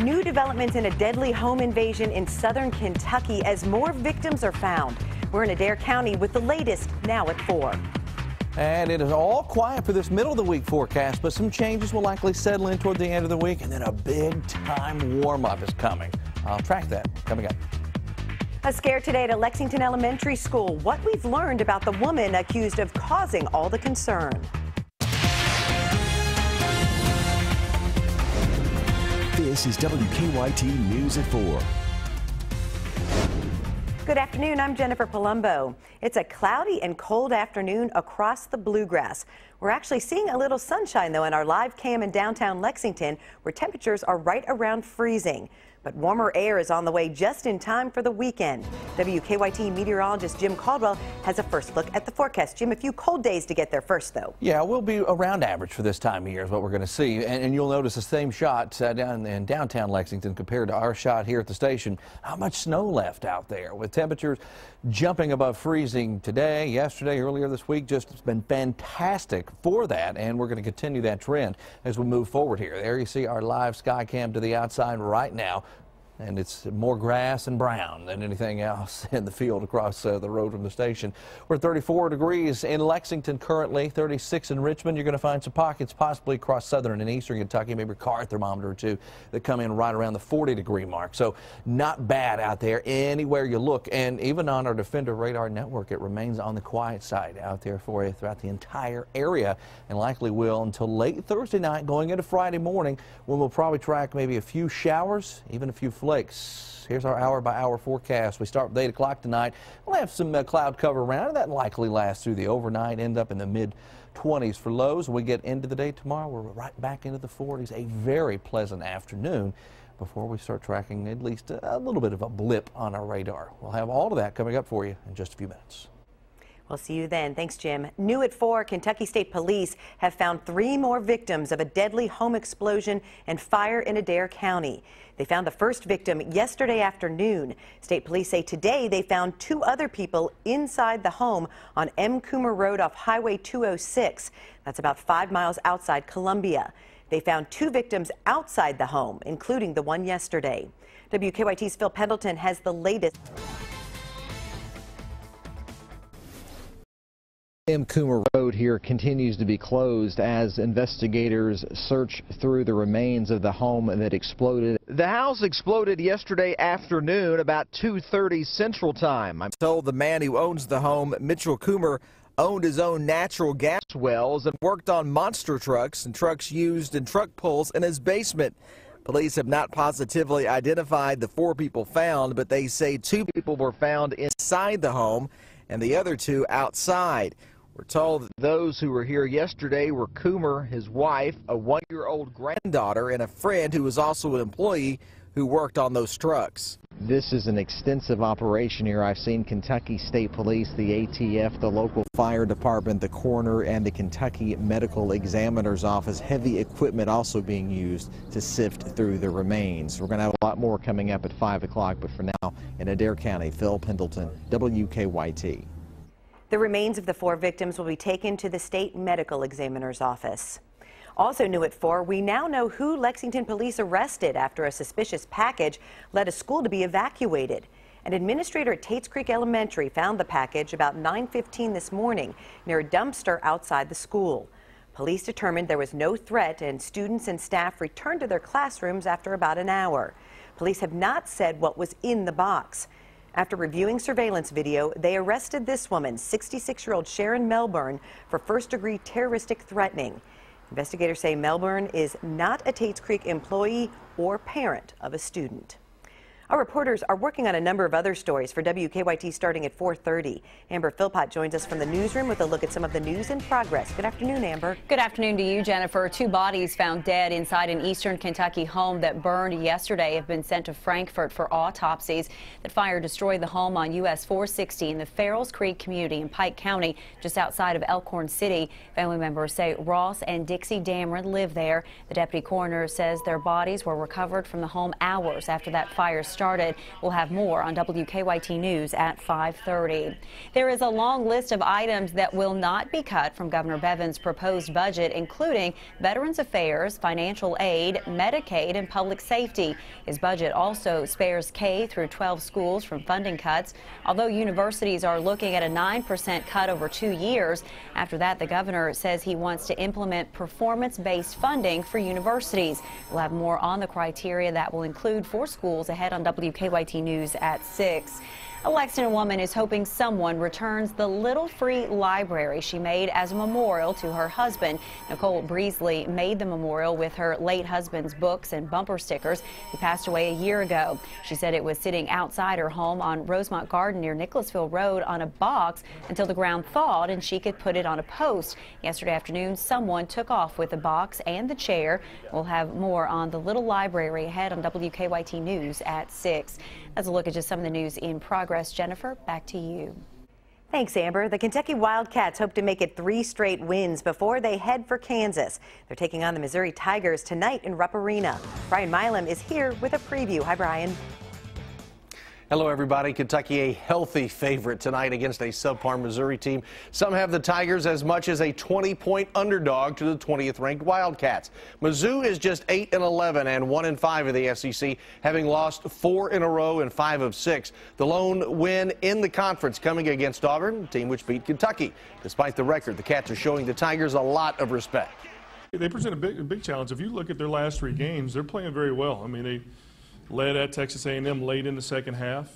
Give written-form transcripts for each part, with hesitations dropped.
New developments in a deadly home invasion in southern Kentucky as more victims are found. We're in Adair County with the latest now at 4. And it is all quiet for this middle of the week forecast, but some changes will likely settle in toward the end of the week, and then a big time warm up is coming. I'll track that coming up. A scare today at a Lexington elementary school. What we've learned about the woman accused of causing all the concern. This is WKYT News at 4. Good afternoon, I'm Jennifer Palumbo. It's a cloudy and cold afternoon across the bluegrass. We're actually seeing a little sunshine, though, in our live cam in downtown Lexington, where temperatures are right around freezing. But warmer air is on the way just in time for the weekend. WKYT meteorologist Jim Caldwell has a first look at the forecast. Jim, a few cold days to get there first, though. Yeah, we'll be around average for this time of year is what we're going to see. And you'll notice the same shot down in downtown Lexington compared to our shot here at the station. How much snow left out there with temperatures jumping above freezing today, yesterday, earlier this week. Just it's been fantastic for that, and we're going to continue that trend as we move forward here. There you see our live sky cam to the outside right now. And it's more grass and brown than anything else in the field across the road from the station. We're at 34 degrees in Lexington currently, 36 in Richmond. You're going to find some pockets possibly across southern and eastern Kentucky, maybe a car thermometer or two that come in right around the 40-degree mark. So not bad out there anywhere you look. And even on our Defender radar network, it remains on the quiet side out there for you throughout the entire area, and likely will until late Thursday night going into Friday morning, when we'll probably track maybe a few showers, even a few flakes. Here's our hour-by-hour forecast. We start with 8 o'clock tonight. We'll have some cloud cover around, and that likely lasts through the overnight, end up in the mid-20s for lows. When we get into the day tomorrow, we're right back into the 40s. A very pleasant afternoon before we start tracking at least a little bit of a blip on our radar. We'll have all of that coming up for you in just a few minutes. We'll see you then. Thanks, Jim. New at 4, Kentucky State Police have found 3 more victims of a deadly home explosion and fire in Adair County. They found the first victim yesterday afternoon. State Police say today they found 2 other people inside the home on M. Coomer Road off Highway 206. That's about 5 miles outside Columbia. They found 2 victims outside the home, including the one yesterday. WKYT's Phil Pendleton has the latest. M. Coomer Road here continues to be closed as investigators search through the remains of the home that exploded. The house exploded yesterday afternoon about 2:30 Central Time. I'm told the man who owns the home, Mitchell Coomer, owned his own natural gas wells and worked on monster trucks and trucks used in truck pulls in his basement. Police have not positively identified the 4 people found, but they say 2 people were found inside the home and the other 2 outside. We're told that those who were here yesterday were Coomer, his wife, a 1-year-old granddaughter, and a friend who was also an employee who worked on those trucks. This is an extensive operation here. I've seen Kentucky State Police, the ATF, the local fire department, the coroner, and the Kentucky Medical Examiner's Office. Heavy equipment also being used to sift through the remains. We're going to have a lot more coming up at 5 o'clock, but for now, in Adair County, Phil Pendleton, WKYT. The remains of the 4 victims will be taken to the State Medical Examiner's Office. Also new at 4, we now know who Lexington police arrested after a suspicious package led a school to be evacuated. An administrator at Tates Creek Elementary found the package about 9:15 this morning near a dumpster outside the school. Police determined there was no threat, and students and staff returned to their classrooms after about an hour. Police have not said what was in the box. After reviewing surveillance video, they arrested this woman, 66-year-old Sharon Melbourne, for first-degree terroristic threatening. Investigators say Melbourne is not a Tates Creek employee or parent of a student. Our reporters are working on a number of other stories for WKYT starting at 4:30. Amber Philpott joins us from the newsroom with a look at some of the news in progress. Good afternoon, Amber. Good afternoon to you, Jennifer. 2 bodies found dead inside an eastern Kentucky home that burned yesterday have been sent to Frankfort for autopsies. That fire destroyed the home on US 460 in the Farrells Creek community in Pike County, just outside of Elkhorn City. Family members say Ross and Dixie Dameron live there. The deputy coroner says their bodies were recovered from the home hours after that fire started. started. We'll have more on WKYT News at 5:30. There is a long list of items that will not be cut from Governor Bevin's proposed budget, including Veterans Affairs, financial aid, Medicaid, and public safety. His budget also spares K through 12 schools from funding cuts, although universities are looking at a 9% cut over 2 years. After that, the governor says he wants to implement performance-based funding for universities. We'll have more on the criteria that will include for schools ahead on WKYT News at 6. A Lexington woman is hoping someone returns the little free library she made as a memorial to her husband. Nicole Breesley made the memorial with her late husband's books and bumper stickers. He passed away a year ago. She said it was sitting outside her home on Rosemont Garden near Nicholasville Road on a box until the ground thawed and she could put it on a post. Yesterday afternoon, someone took off with the box and the chair. We'll have more on the little library ahead on WKYT News at 6. That's a look at just some of the news in progress. Jennifer, back to you. Thanks, Amber. The Kentucky Wildcats hope to make it 3 straight wins before they head for Kansas. They're taking on the Missouri Tigers tonight in Rupp Arena. Brian Milam is here with a preview. Hi, Brian. Hello, everybody. Kentucky a healthy favorite tonight against a subpar Missouri team. Some have the Tigers as much as a 20-point underdog to the 20th-ranked Wildcats. Mizzou is just 8-11 and 1-5 of the SEC, having lost 4 in a row and 5 of 6. The lone win in the conference coming against Auburn, a team which beat Kentucky. Despite the record, the Cats are showing the Tigers a lot of respect. They present a big challenge. If you look at their last 3 games, they're playing very well. I mean, they led at Texas A&M late in the second half.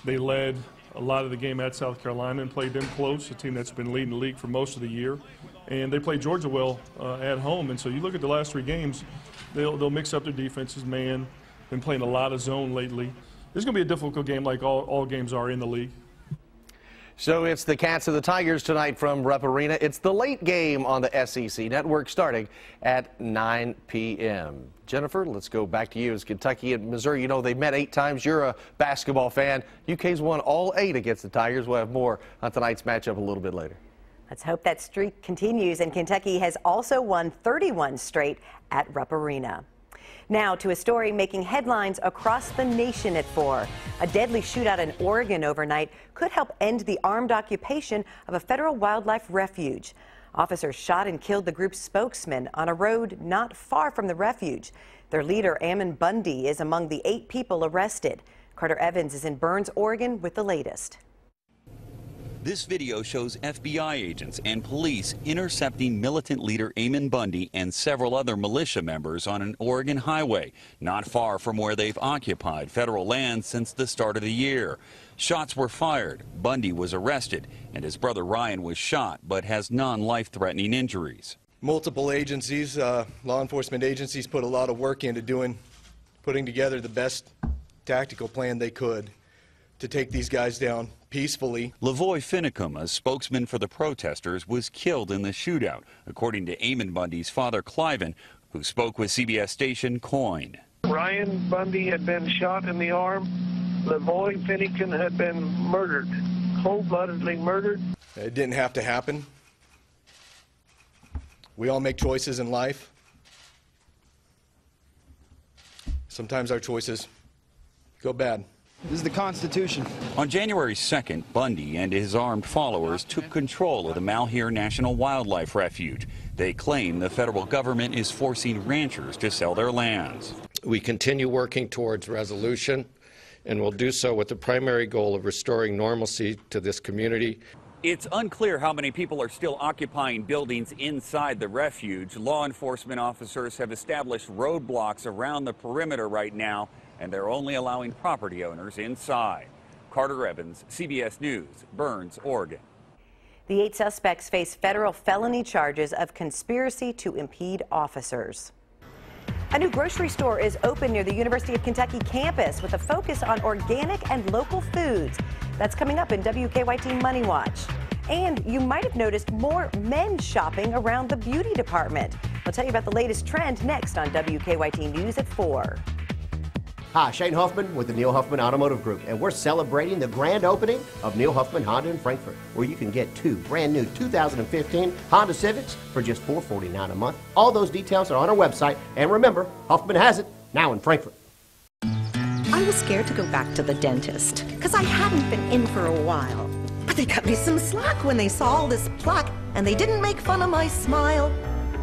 They led a lot of the game at South Carolina and played them close, a team that's been leading the league for most of the year. And they played Georgia well at home. And so you look at the last 3 games, they'll mix up their defenses, man. Been playing a lot of zone lately. This is going to be a difficult game like all games are in the league. So it's the Cats and the Tigers tonight from Rupp Arena. It's the late game on the SEC Network starting at 9 p.m. Jennifer, let's go back to you. As Kentucky and Missouri, you know, they've met 8 times. You're a basketball fan. UK's won all 8 against the Tigers. We'll have more on tonight's matchup a little bit later. Let's hope that streak continues. And Kentucky has also won 31 straight at Rupp Arena. Now to a story making headlines across the nation at 4. A deadly shootout in Oregon overnight could help end the armed occupation of a federal wildlife refuge. Officers shot and killed the group's spokesman on a road not far from the refuge. Their leader, Ammon Bundy, is among the 8 people arrested. Carter Evans is in Burns, Oregon with the latest. This video shows FBI agents and police intercepting militant leader Ammon Bundy and several other militia members on an Oregon highway, not far from where they've occupied federal land since the start of the year. Shots were fired, Bundy was arrested, and his brother Ryan was shot but has non-life-threatening injuries. Multiple agencies, law enforcement agencies, put a lot of work into putting together the best tactical plan they could to take these guys down peacefully. Lavoy Finicum, a spokesman for the protesters, was killed in the shootout, according to Ammon Bundy's father, Cliven, who spoke with CBS station KOIN. Ryan Bundy had been shot in the arm. Lavoy Finicum had been murdered, cold-bloodedly murdered. It didn't have to happen. We all make choices in life. Sometimes our choices go bad. This is the Constitution. On January 2nd, Bundy and his armed followers took control of the Malheur National Wildlife Refuge. They claim the federal government is forcing ranchers to sell their lands. We continue working towards resolution, and will do so with the primary goal of restoring normalcy to this community. It's unclear how many people are still occupying buildings inside the refuge. Law enforcement officers have established roadblocks around the perimeter right now, and they're only allowing property owners inside. Carter Evans, CBS News, Burns, Oregon. The 8 suspects face federal felony charges of conspiracy to impede officers. A new grocery store is open near the University of Kentucky campus with a focus on organic and local foods. That's coming up in WKYT Money Watch. And you might have noticed more men shopping around the beauty department. I'll tell you about the latest trend next on WKYT News at 4. Hi, Shane Huffman with the Neil Huffman Automotive Group, and we're celebrating the grand opening of Neil Huffman Honda in Frankfort, where you can get 2 brand new 2015 Honda Civics for just $449 a month. All those details are on our website, and remember, Huffman has it now in Frankfort. I was scared to go back to the dentist, because I hadn't been in for a while. But they cut me some slack when they saw all this plaque, and they didn't make fun of my smile.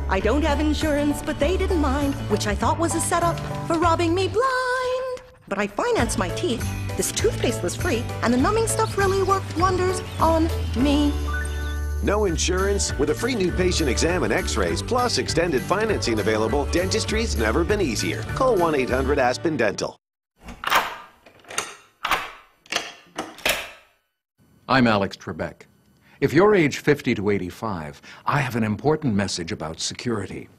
I don't have insurance, but they didn't mind, which I thought was a setup for robbing me blind. But I financed my teeth, this toothpaste was free, and the numbing stuff really worked wonders on me. No insurance? With a free new patient exam and x-rays, plus extended financing available, dentistry's never been easier. Call 1-800-ASPEN-DENTAL. I'm Alex Trebek. If you're age 50 to 85, I have an important message about security.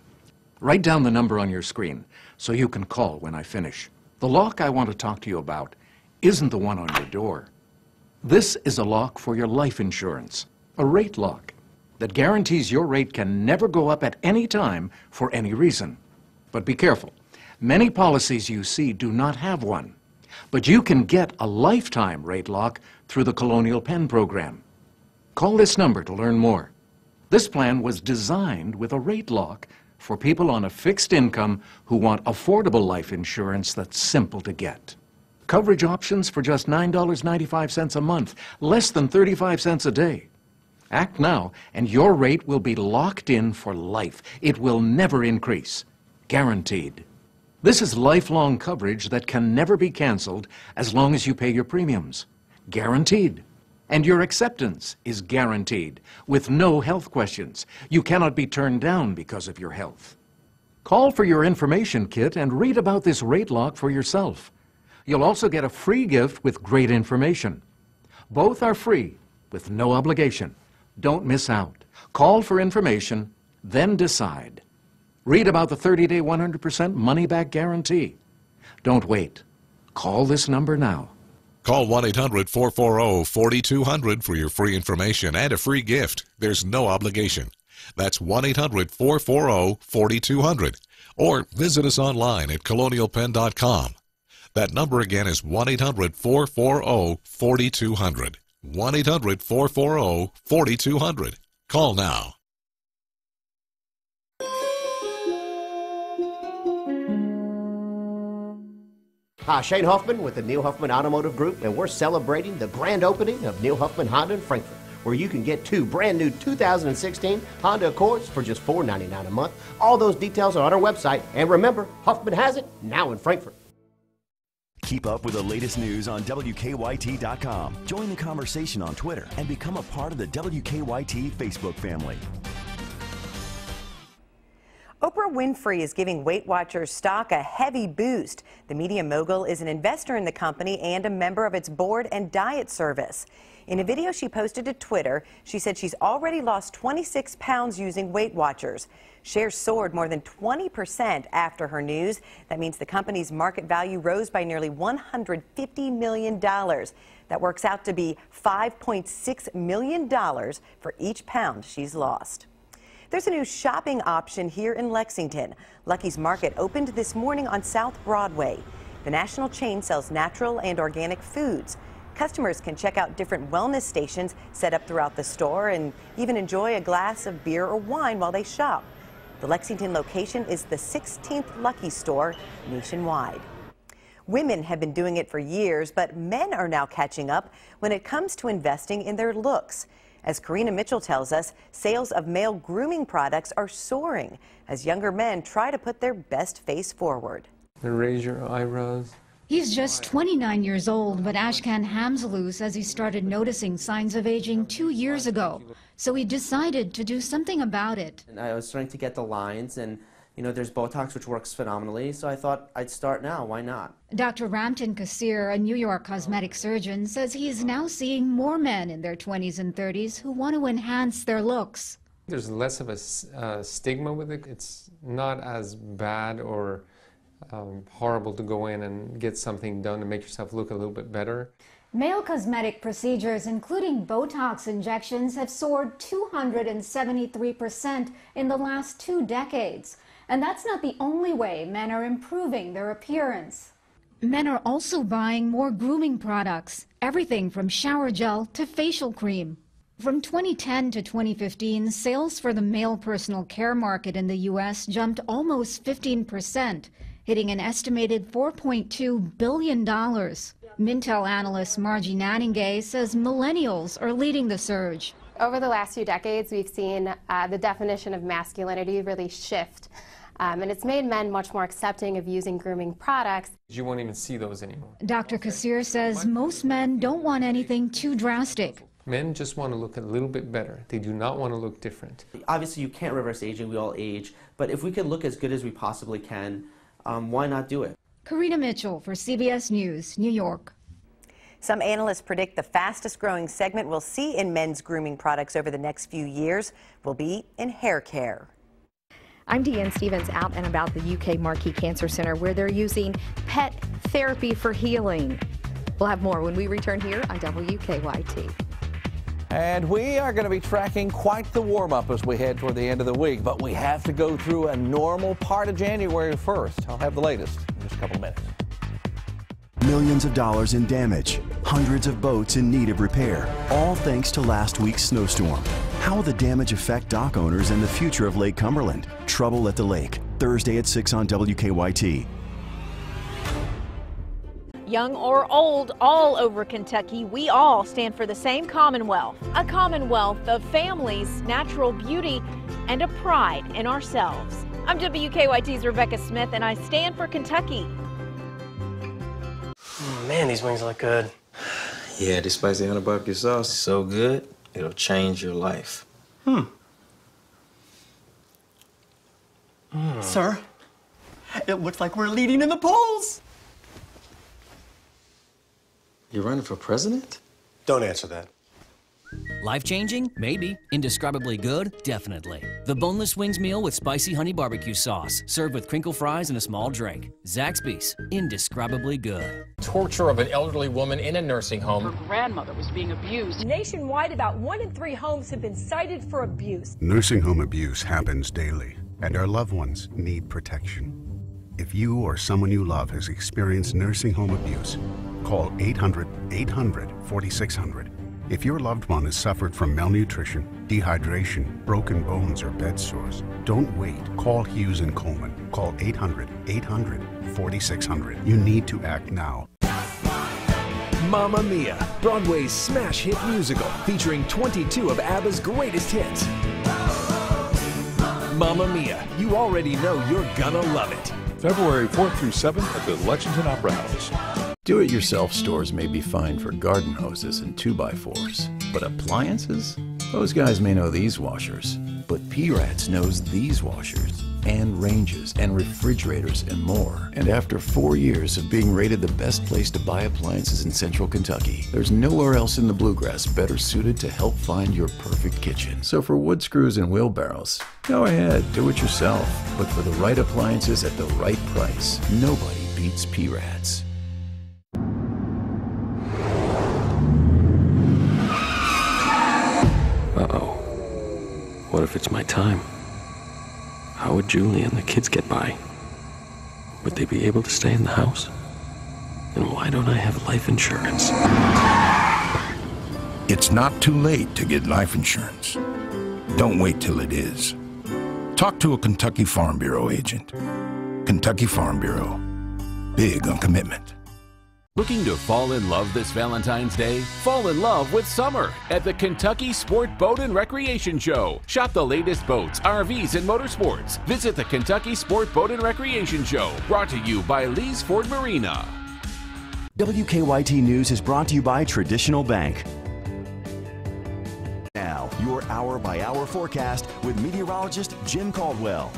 Write down the number on your screen so you can call when I finish. The lock I want to talk to you about isn't the one on your door. This is a lock for your life insurance. A rate lock that guarantees your rate can never go up at any time for any reason. But be careful. Many policies you see do not have one. But you can get a lifetime rate lock through the Colonial Penn program. Call this number to learn more. This plan was designed with a rate lock for people on a fixed income who want affordable life insurance that's simple to get. Coverage options for just $9.95 a month, less than 35 cents a day. Act now, and your rate will be locked in for life. It will never increase. Guaranteed. This is lifelong coverage that can never be canceled as long as you pay your premiums. Guaranteed. And your acceptance is guaranteed, with no health questions. You cannot be turned down because of your health. Call for your information kit and read about this rate lock for yourself. You'll also get a free gift with great information. Both are free, with no obligation. Don't miss out. Call for information, then decide. Read about the 30-day 100% money-back guarantee. Don't wait. Call this number now. Call 1-800-440-4200 for your free information and a free gift. There's no obligation. That's 1-800-440-4200. Or visit us online at colonialpenn.com. That number again is 1-800-440-4200. 1-800-440-4200. Call now. Hi, Shane Hoffman with the Neil Huffman Automotive Group, and we're celebrating the grand opening of Neil Huffman Honda in Frankfort, where you can get 2 brand new 2016 Honda Accords for just $499 a month. All those details are on our website, and remember, Huffman has it now in Frankfort. Keep up with the latest news on WKYT.com. Join the conversation on Twitter and become a part of the WKYT Facebook family. Oprah Winfrey is giving Weight Watchers stock a heavy boost. The media mogul is an investor in the company and a member of its board and diet service. In a video she posted to Twitter, she said she's already lost 26 pounds using Weight Watchers. Shares soared more than 20% after her news. That means the company's market value rose by nearly $150 million. That works out to be $5.6 million for each pound she's lost. There's a new shopping option here in Lexington. Lucky's Market opened this morning on South Broadway. The national chain sells natural and organic foods. Customers can check out different wellness stations set up throughout the store and even enjoy a glass of beer or wine while they shop. The Lexington location is the 16th Lucky store nationwide. Women have been doing it for years, but men are now catching up when it comes to investing in their looks. As Karina Mitchell tells us, sales of male grooming products are soaring as younger men try to put their best face forward. Raise your eyebrows. He's just 29 years old, but Ashkan Hamzalu says he started noticing signs of aging 2 years ago. So he decided to do something about it. And I was starting to get the lines, and you know, there's Botox, which works phenomenally, so I thought I'd start now. Why not? Dr. Ramtin Kassir, a New York cosmetic surgeon, says he is now seeing more men in their 20s and 30s who want to enhance their looks. There's less of a stigma with it. It's not as bad or horrible to go in and get something done to make yourself look a little bit better. Male cosmetic procedures, including Botox injections, have soared 273% in the last 2 decades. And that's not the only way men are improving their appearance. Men are also buying more grooming products, everything from shower gel to facial cream. From 2010 to 2015, sales for the male personal care market in the U.S. jumped almost 15%. hitting an estimated $4.2 billion. Mintel analyst Margie Naningay says millennials are leading the surge. Over the last few decades, we've seen the definition of masculinity really shift. And it's made men much more accepting of using grooming products. You won't even see those anymore. Dr. Kassir says most men don't want anything too drastic. Men just want to look a little bit better. They do not want to look different. Obviously, you can't reverse aging. We all age. But if we can look as good as we possibly can, why not do it? Karina Mitchell for CBS News, New York. Some analysts predict the fastest growing segment we'll see in men's grooming products over the next few years will be in hair care. I'm Deanne Stevens out and about the UK Marquis Cancer Center where they're using pet therapy for healing. We'll have more when we return here on WKYT. And we are going to be tracking quite the warm-up as we head toward the end of the week, but we have to go through a normal part of January first. I'll have the latest in just a couple of minutes. Millions of dollars in damage, hundreds of boats in need of repair, all thanks to last week's snowstorm. How will the damage affect dock owners and the future of Lake Cumberland? Trouble at the Lake, Thursday at 6 on WKYT. Young or old, all over Kentucky, we all stand for the same Commonwealth. A Commonwealth of families, natural beauty, and a pride in ourselves. I'm WKYT's Rebecca Smith, and I stand for Kentucky. Man, these wings look good. Yeah, this spicy honey barbecue sauce is so good, it'll change your life. Sir, it looks like we're leading in the polls. You're running for president? Don't answer that. Life-changing? Maybe. Indescribably good? Definitely. The boneless wings meal with spicy honey barbecue sauce, served with crinkle fries and a small drink. Zaxby's. Indescribably good. Torture of an elderly woman in a nursing home. Her grandmother was being abused. Nationwide, about 1 in 3 homes have been cited for abuse. Nursing home abuse happens daily, and our loved ones need protection. If you or someone you love has experienced nursing home abuse, call 800-800-4600. If your loved one has suffered from malnutrition, dehydration, broken bones, or bed sores, don't wait. Call Hughes and Coleman. Call 800-800-4600. You need to act now. Mamma Mia, Broadway's smash hit musical featuring 22 of ABBA's greatest hits. Mamma Mia, you already know you're gonna love it. February 4th through 7th at the Lexington Opera House. Do-it-yourself stores may be fine for garden hoses and 2x4s, but appliances? Those guys may know these washers, but P-Rats knows these washers, and ranges, and refrigerators, and more. And after 4 years of being rated the best place to buy appliances in Central Kentucky, there's nowhere else in the Bluegrass better suited to help find your perfect kitchen. So for wood screws and wheelbarrows, go ahead, do it yourself, but for the right appliances at the right price. Nobody beats P-Rats. Uh-oh. What if it's my time? How would Julie and the kids get by? Would they be able to stay in the house? And why don't I have life insurance? It's not too late to get life insurance. Don't wait till it is. Talk to a Kentucky Farm Bureau agent. Kentucky Farm Bureau. Big on commitment. Looking to fall in love this Valentine's Day? Fall in love with summer at the Kentucky Sport Boat and Recreation Show. Shop the latest boats, RVs, and motorsports. Visit the Kentucky Sport Boat and Recreation Show, brought to you by Lee's Ford Marina. WKYT News is brought to you by Traditional Bank. Now, your hour-by-hour forecast with meteorologist Jim Caldwell.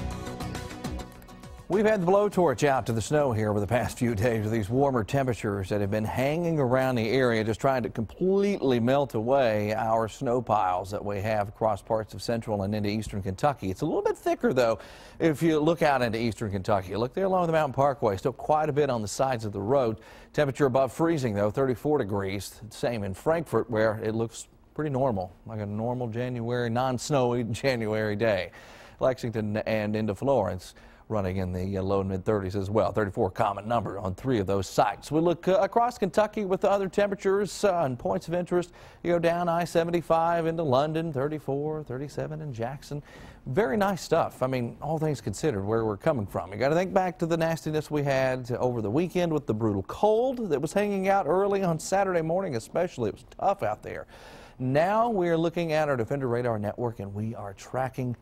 We've had the blowtorch out to the snow here over the past few days with these warmer temperatures that have been hanging around the area, just trying to completely melt away our snow piles that we have across parts of central and into eastern Kentucky. It's a little bit thicker, though, if you look out into eastern Kentucky. Look there along the Mountain Parkway, still quite a bit on the sides of the road. Temperature above freezing, though, 34 degrees. Same in Frankfort, where it looks pretty normal, like a normal January, non-snowy January day. Lexington and into Florence, running in the low and mid-30s as well. 34 common number on 3 of those sites. We look across Kentucky with the other temperatures and points of interest. You go down I-75 into London, 34, 37 in Jackson. Very nice stuff. I mean, all things considered, where we're coming from. You got to think back to the nastiness we had over the weekend with the brutal cold that was hanging out early on Saturday morning, especially. It was tough out there. Now we're looking at our Defender radar network, and we are tracking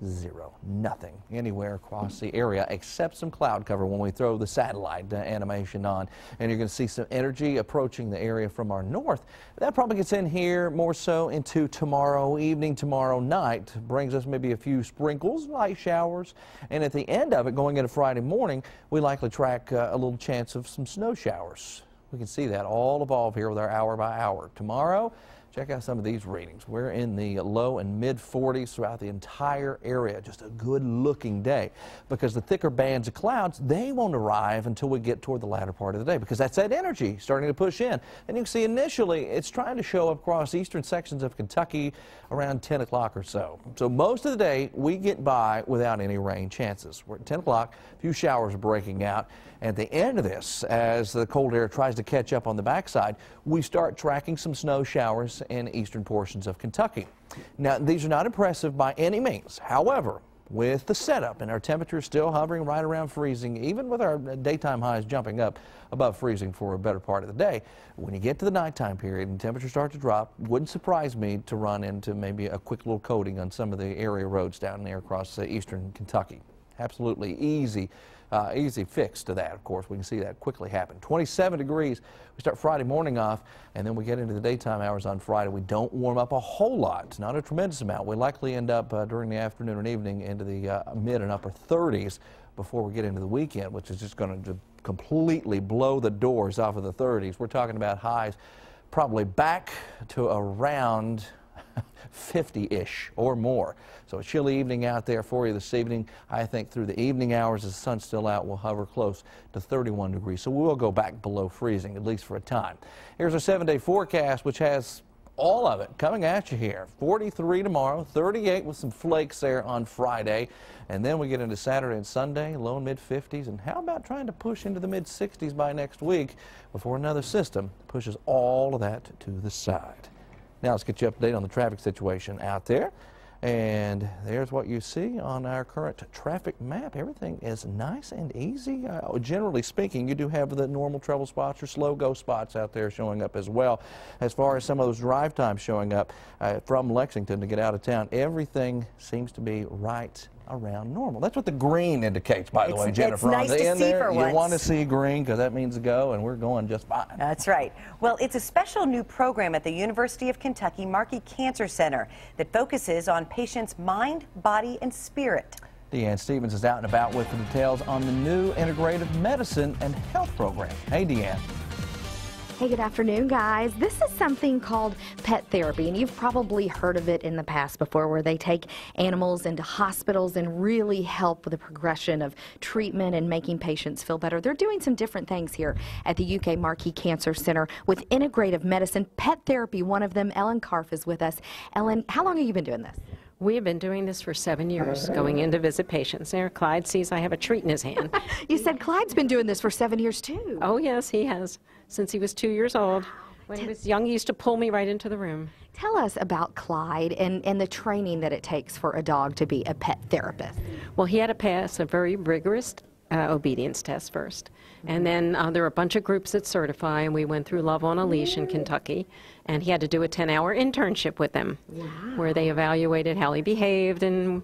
zero, nothing anywhere across the area except some cloud cover when we throw the satellite animation on. And you're going to see some energy approaching the area from our north. That probably gets in here more so into tomorrow evening, tomorrow night. Brings us maybe a few sprinkles, light showers. And at the end of it, going into Friday morning, we likely track a little chance of some snow showers. We can see that all evolve here with our hour by hour. Tomorrow, check out some of these readings. We're in the low and mid 40s throughout the entire area. Just a good looking day because the thicker bands of clouds, they won't arrive until we get toward the latter part of the day because that's that energy starting to push in. And you can see initially it's trying to show up across eastern sections of Kentucky around 10 o'clock or so. So most of the day we get by without any rain chances. We're at 10 o'clock, a few showers breaking out. At the end of this, as the cold air tries to catch up on the backside, we start tracking some snow showers in eastern portions of Kentucky. Now, these are not impressive by any means. However, with the setup and our temperatures still hovering right around freezing, even with our daytime highs jumping up above freezing for a better part of the day, when you get to the nighttime period and temperatures start to drop, wouldn't surprise me to run into maybe a quick little coating on some of the area roads down there across eastern Kentucky. Absolutely easy fix to that. Of course, we can see that quickly happen. 27 degrees. We start Friday morning off, and then we get into the daytime hours on Friday. We don't warm up a whole lot, not a tremendous amount. We likely end up during the afternoon and evening into the mid and upper 30s before we get into the weekend, which is just going to completely blow the doors off of the 30s. We're talking about highs probably back to around 50-ish or more. So a chilly evening out there for you this evening. I think through the evening hours, as the sun's still out, we'll hover close to 31 degrees. So we will go back below freezing, at least for a time. Here's our 7-day forecast, which has all of it coming at you here. 43 tomorrow, 38 with some flakes there on Friday. And then we get into Saturday and Sunday, low and mid 50s. And how about trying to push into the mid 60s by next week before another system pushes all of that to the side. Now let's get you up to date on the traffic situation out there. And there's what you see on our current traffic map. Everything is nice and easy. Generally speaking, you do have the normal trouble spots or slow go spots out there showing up as well. As far as some of those drive times showing up from Lexington to get out of town, everything seems to be right around normal. That's what the green indicates, by the way, Jennifer. It's nice to see for once. You want to see green because that means go, and we're going just fine. That's right. Well, it's a special new program at the University of Kentucky Markey Cancer Center that focuses on patients' mind, body, and spirit. Deanne Stevens is out and about with the details on the new integrative medicine and health program. Hey, Deanne. Hey, good afternoon, guys. This is something called pet therapy, and you've probably heard of it in the past before, where they take animals into hospitals and really help with the progression of treatment and making patients feel better. They're doing some different things here at the UK Markey Cancer Center with integrative medicine, pet therapy, one of them. Ellen Karff is with us. Ellen, how long have you been doing this? We have been doing this for 7 years, going in to visit patients. There, Clyde sees I have a treat in his hand. You said Clyde's been doing this for 7 years, too. Oh, yes, he has. Since he was 2 years old. When he was young, he used to pull me right into the room. Tell us about Clyde and the training that it takes for a dog to be a pet therapist. Well, he had to pass a very rigorous obedience test first. And then there are a bunch of groups that certify, and we went through Love on a Leash in Kentucky, and he had to do a 10-hour internship with them, where they evaluated how he behaved and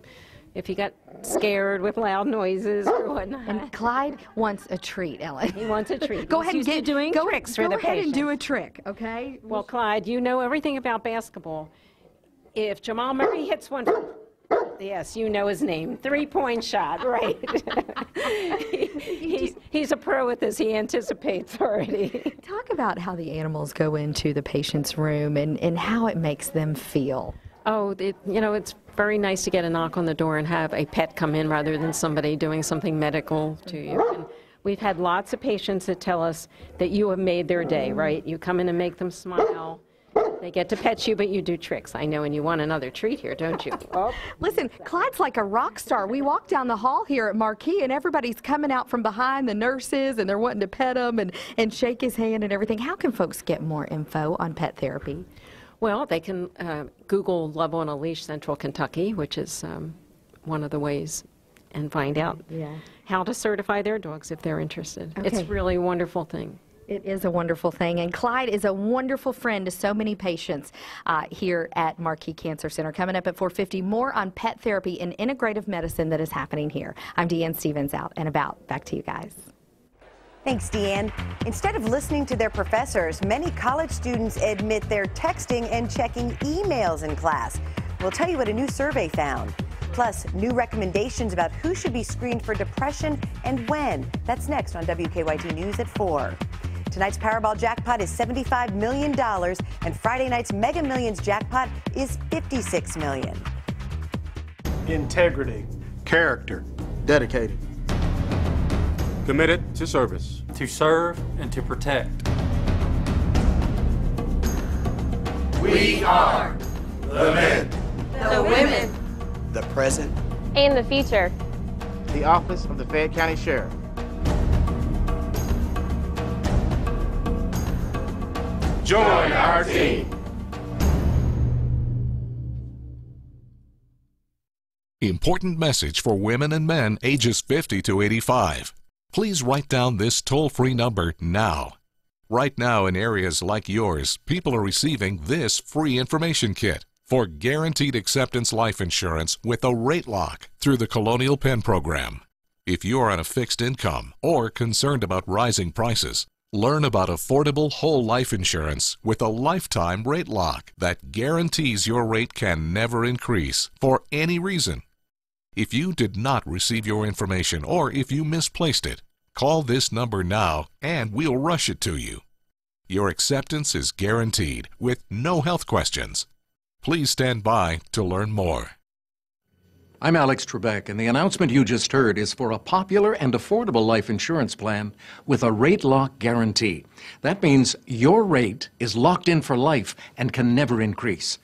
if he got scared with loud noises or whatnot. And Clyde wants a treat, Ellen. He wants a treat. Go ahead and get doing tricks for the patient. Go ahead and do a trick, okay? Well, Clyde, you know everything about basketball. If Jamal Murray hits one, yes, you know his name, 3-point shot, right? He's a pro with this. He anticipates already. Talk about how the animals go into the patient's room and how it makes them feel. Oh, you know, it's very nice to get a knock on the door and have a pet come in rather than somebody doing something medical to you. And we've had lots of patients that tell us that you have made their day, right? You come in and make them smile. They get to pet you, but you do tricks. I know, and you want another treat here, don't you? Oh. Listen, Clyde's like a rock star. We walk down the hall here at Marquis, and everybody's coming out from behind, the nurses, and they're wanting to pet him and shake his hand and everything. How can folks get more info on pet therapy? Well, they can Google Love on a Leash Central Kentucky, which is one of the ways, and find out how to certify their dogs if they're interested. Okay. It's really a wonderful thing. It is a wonderful thing, and Clyde is a wonderful friend to so many patients here at Marquis Cancer Center. Coming up at 4:50, more on pet therapy and integrative medicine that is happening here. I'm Deanne Stevens, out and about. Back to you guys. Thanks, Deanne. Instead of listening to their professors, many college students admit they're texting and checking emails in class. We'll tell you what a new survey found. Plus, new recommendations about who should be screened for depression and when. That's next on WKYT News at 4. Tonight's Powerball jackpot is $75 million, and Friday night's Mega Millions jackpot is $56 million. Integrity. Character. Dedicated. Committed to service. To serve and to protect. We are the men, the women, the present, and the future. The Office of the Fayette County Sheriff. Join our team. Important message for women and men ages 50 to 85. Please write down this toll-free number now. Right now in areas like yours, people are receiving this free information kit for guaranteed acceptance life insurance with a rate lock through the Colonial Penn program. If you are on a fixed income or concerned about rising prices, learn about affordable whole life insurance with a lifetime rate lock that guarantees your rate can never increase for any reason. If you did not receive your information or if you misplaced it, call this number now and we'll rush it to you. Your acceptance is guaranteed with no health questions. Please stand by to learn more. I'm Alex Trebek, and the announcement you just heard is for a popular and affordable life insurance plan with a rate lock guarantee. That means your rate is locked in for life and can never increase.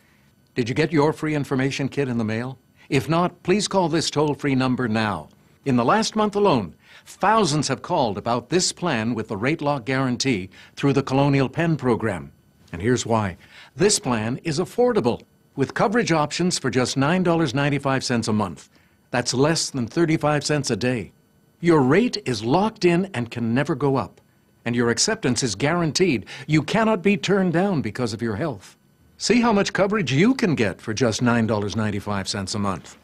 Did you get your free information kit in the mail? If not, please call this toll-free number now. In the last month alone, thousands have called about this plan with the rate lock guarantee through the Colonial Penn program. And here's why. This plan is affordable, with coverage options for just $9.95 a month. That's less than 35 cents a day. Your rate is locked in and can never go up. And your acceptance is guaranteed. You cannot be turned down because of your health. See how much coverage you can get for just $9.95 a month.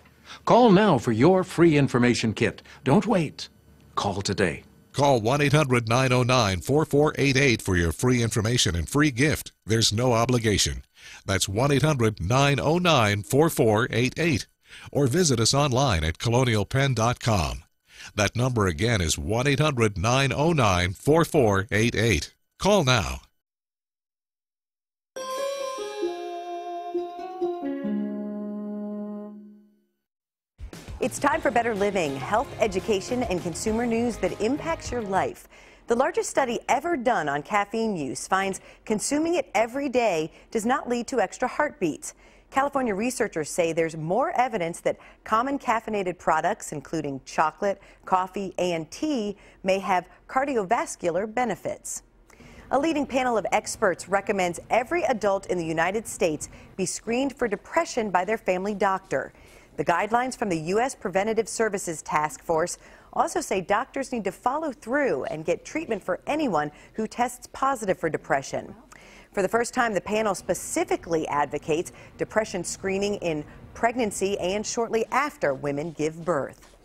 Call now for your free information kit. Don't wait. Call today. Call 1-800-909-4488 for your free information and free gift. There's no obligation. That's 1-800-909-4488. Or visit us online at colonialpenn.com. That number again is 1-800-909-4488. Call now. It's time for Better Living, health, education, and consumer news that impacts your life. The largest study ever done on caffeine use finds consuming it every day does not lead to extra heartbeats. California researchers say there's more evidence that common caffeinated products, including chocolate, coffee, and tea, may have cardiovascular benefits. A leading panel of experts recommends every adult in the United States be screened for depression by their family doctor. The guidelines from the U.S. Preventative Services Task Force also say doctors need to follow through and get treatment for anyone who tests positive for depression. For the first time, the panel specifically advocates depression screening in pregnancy and shortly after women give birth.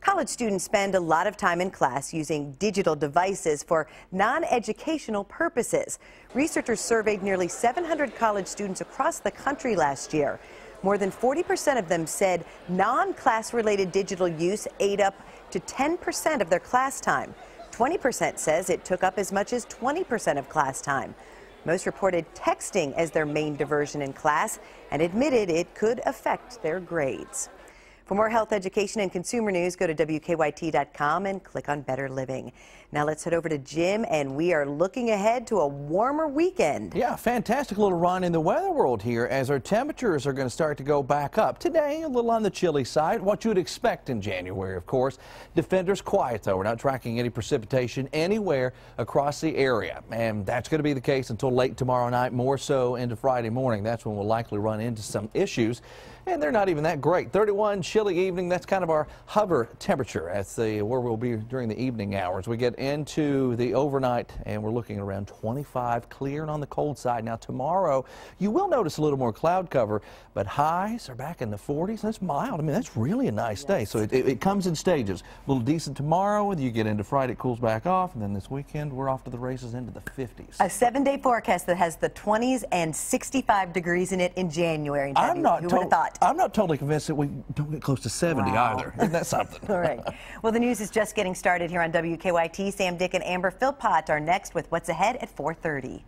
College students spend a lot of time in class using digital devices for non-educational purposes. Researchers surveyed nearly 700 college students across the country last year. More than 40% of them said non-class related digital use ate up to 10% of their class time. 20% says it took up as much as 20% of class time. Most reported texting as their main diversion in class and admitted it could affect their grades. For more health education and consumer news, go to WKYT.com and click on Better Living. Now let's head over to Jim, and we are looking ahead to a warmer weekend. Yeah, fantastic little run in the weather world here as our temperatures are going to start to go back up. Today, a little on the chilly side, what you would expect in January, of course. Defenders quiet, though. We're not tracking any precipitation anywhere across the area, and that's going to be the case until late tomorrow night, more so into Friday morning. That's when we'll likely run into some issues, and they're not even that great. 31, chilly evening. That's kind of our hover temperature at where we'll be during the evening hours. We get into the overnight, and we're looking at around 25, clear and on the cold side. Now tomorrow, you will notice a little more cloud cover, but highs are back in the 40s. That's mild. I mean, that's really a nice day. So it comes in stages. A little decent tomorrow, and you get into Friday, it cools back off, and then this weekend, we're off to the races into the 50s. A 7-day forecast that has the 20s and 65 degrees in it in January. Who would have thought? I'm not totally convinced that we don't get close to 70 either. Isn't that something? All right. Well, the news is just getting started here on WKYT. Sam, Dick, and Amber Philpott are next with what's ahead at 4:30.